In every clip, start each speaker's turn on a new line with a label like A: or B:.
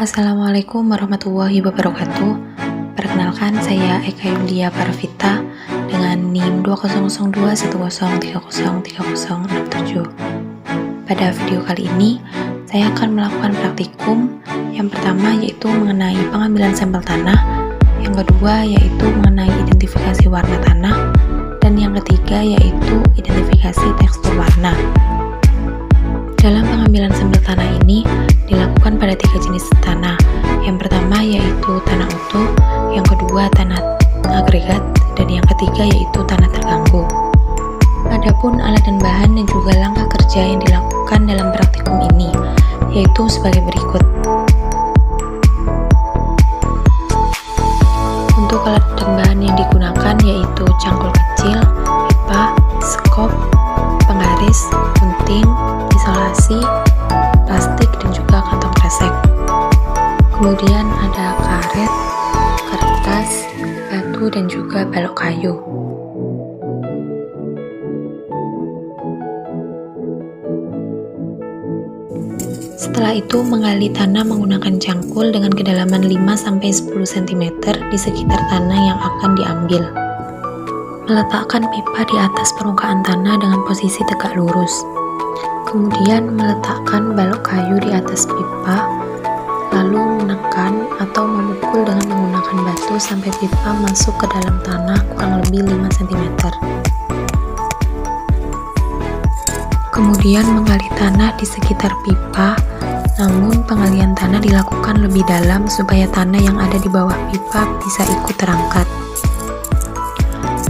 A: Assalamualaikum warahmatullahi wabarakatuh. Perkenalkan, saya Eka Yulia Parvita dengan NIM 200210303067. Pada video kali ini, saya akan melakukan praktikum. Yang pertama yaitu mengenai pengambilan sampel tanah, yang kedua yaitu mengenai identifikasi warna tanah, dan yang ketiga yaitu identifikasi tekstur warna. Dalam pengambilan sampel tanah ini dilakukan pada 3 jenis tanah. Yang pertama yaitu tanah utuh, yang kedua tanah agregat, dan yang ketiga yaitu tanah terganggu. Adapun alat dan bahan dan juga langkah kerja yang dilakukan dalam praktikum ini yaitu sebagai berikut. Untuk alat dan bahan yang digunakan yaitu cangkul kecil, pipa, skop, penggaris, gunting, isolasi, plastik, dan juga kantong kresek. Kemudian ada karet, kertas, batu, dan juga balok kayu. Setelah itu menggali tanah menggunakan cangkul dengan kedalaman 5-10 cm di sekitar tanah yang akan diambil. Meletakkan pipa di atas permukaan tanah dengan posisi tegak lurus. Kemudian meletakkan balok kayu di atas pipa, lalu menekan atau memukul dengan menggunakan batu sampai pipa masuk ke dalam tanah kurang lebih 5 cm. Kemudian menggali tanah di sekitar pipa, namun pengalian tanah dilakukan lebih dalam supaya tanah yang ada di bawah pipa bisa ikut terangkat.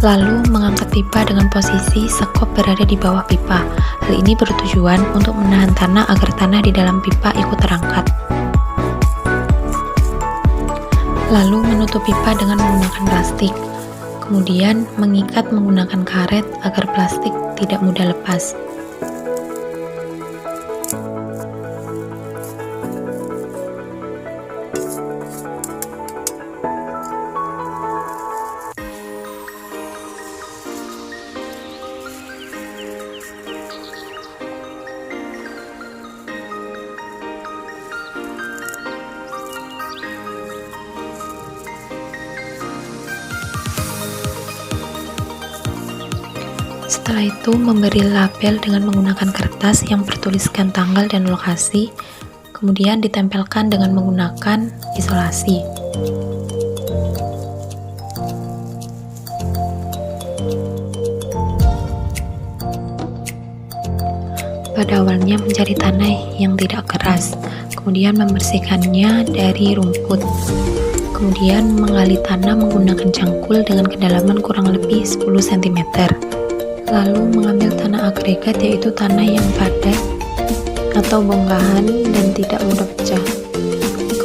A: Lalu mengangkat pipa dengan posisi sekop berada di bawah pipa. Hal ini bertujuan untuk menahan tanah agar tanah di dalam pipa ikut terangkat. Lalu menutup pipa dengan menggunakan plastik. Kemudian mengikat menggunakan karet agar plastik tidak mudah lepas. Setelah itu memberi label dengan menggunakan kertas yang bertuliskan tanggal dan lokasi, kemudian ditempelkan dengan menggunakan isolasi. Pada awalnya mencari tanah yang tidak keras, kemudian membersihkannya dari rumput. Kemudian menggali tanah menggunakan cangkul dengan kedalaman kurang lebih 10 cm. Lalu mengambil tanah agregat yaitu tanah yang padat atau bongkahan dan tidak mudah pecah.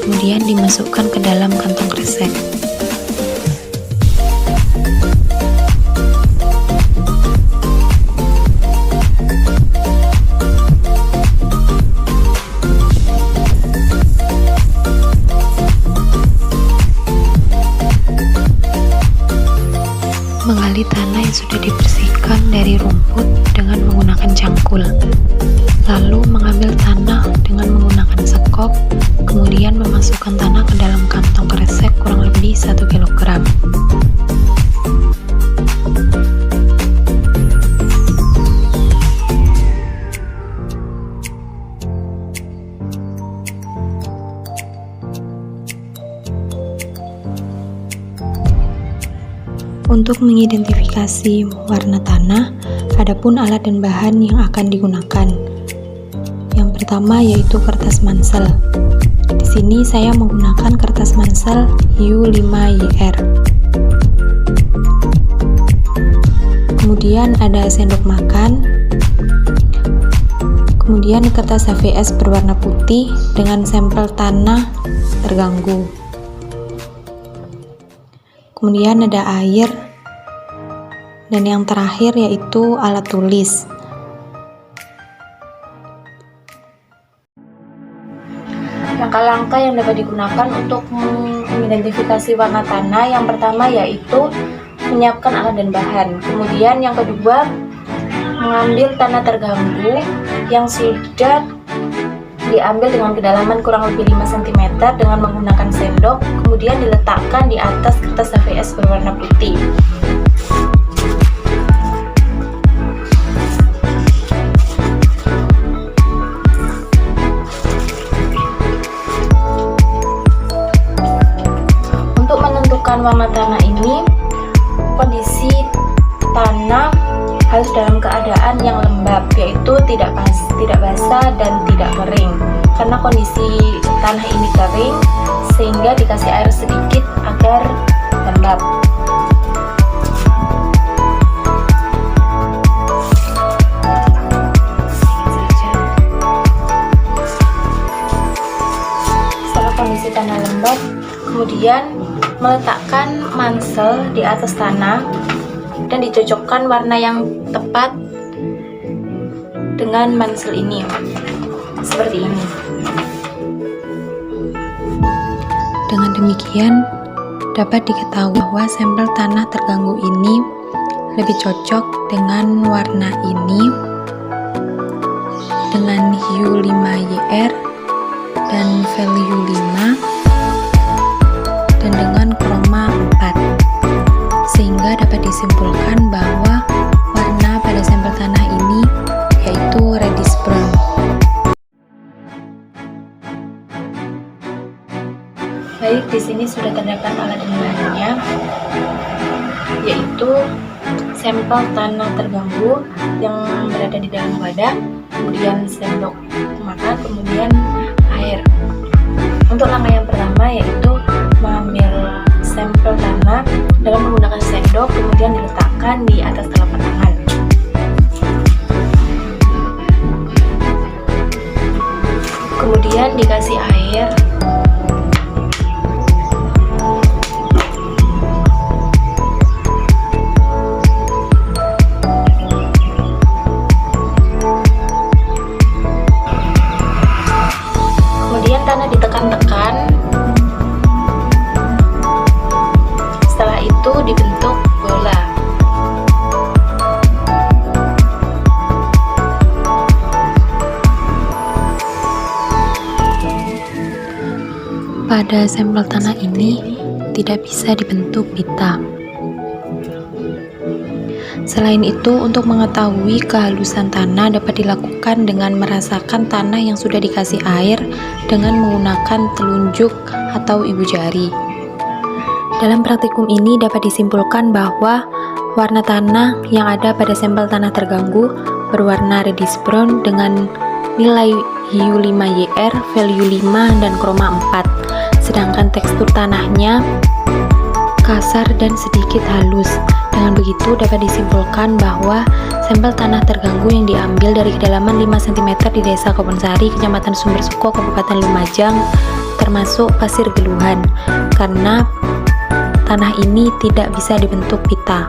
A: Kemudian dimasukkan ke dalam kantong kresek. Menggali tanah yang sudah dibersihkan dari rumput dengan menggunakan cangkul, lalu mengambil tanah dengan menggunakan sekop, kemudian memasukkan tanah ke dalam kantong kresek kurang lebih 1 kg. Untuk mengidentifikasi warna tanah, adapun alat dan bahan yang akan digunakan. Yang pertama yaitu kertas mansel. Di sini saya menggunakan kertas mansel U5YR. Kemudian ada sendok makan. Kemudian kertas HVS berwarna putih dengan sampel tanah terganggu. Kemudian ada air, dan yang terakhir yaitu alat tulis. Langkah-langkah yang dapat digunakan untuk mengidentifikasi warna tanah, yang pertama yaitu menyiapkan alat dan bahan. Kemudian yang kedua, mengambil tanah terganggu yang sudah diambil dengan kedalaman kurang lebih 5 cm dengan menggunakan sendok, kemudian diletakkan di atas kertas HVS berwarna putih. Untuk menentukan warna tanah ini, kondisi tanah harus dalam keadaan yang lembab, yaitu tidak basah dan tidak kering. Karena kondisi tanah ini kering, sehingga dikasih air sedikit agar lembab. Setelah kondisi tanah lembab, kemudian meletakkan mansel di atas tanah dan dicocokkan warna yang tepat dengan mansel ini, seperti ini.
B: Dengan demikian, dapat diketahui bahwa sampel tanah terganggu ini lebih cocok dengan warna ini, dengan hue 5YR dan value 5, dan dengan chroma 4. Sehingga dapat disimpulkan bahwa warna pada sampel tanah ini yaitu reddish brown.
A: Baik, di sini sudah terdapat alat dan bahannya, yaitu sampel tanah terganggu yang berada di dalam wadah, kemudian sendok makan, kemudian air. Untuk langkah yang pertama yaitu mengambil sampel tanah dengan menggunakan sendok, kemudian diletakkan di atas telapak tangan. Kemudian dikasih air. Kemudian tanah ditekan-tekan. Setelah itu dibentuk bola.
B: Pada sampel tanah ini tidak bisa dibentuk pita. Selain itu, untuk mengetahui kehalusan tanah dapat dilakukan dengan merasakan tanah yang sudah dikasih air dengan menggunakan telunjuk atau ibu jari. Dalam praktikum ini dapat disimpulkan bahwa warna tanah yang ada pada sampel tanah terganggu berwarna reddish brown dengan nilai hue 5YR, value 5, dan chroma 4. Sedangkan tekstur tanahnya kasar dan sedikit halus. Dengan begitu dapat disimpulkan bahwa sampel tanah terganggu yang diambil dari kedalaman 5 cm di Desa Kebonsari, Kecamatan Sumbersuko, Kabupaten Lumajang, termasuk pasir geluhan, karena tanah ini tidak bisa dibentuk pita.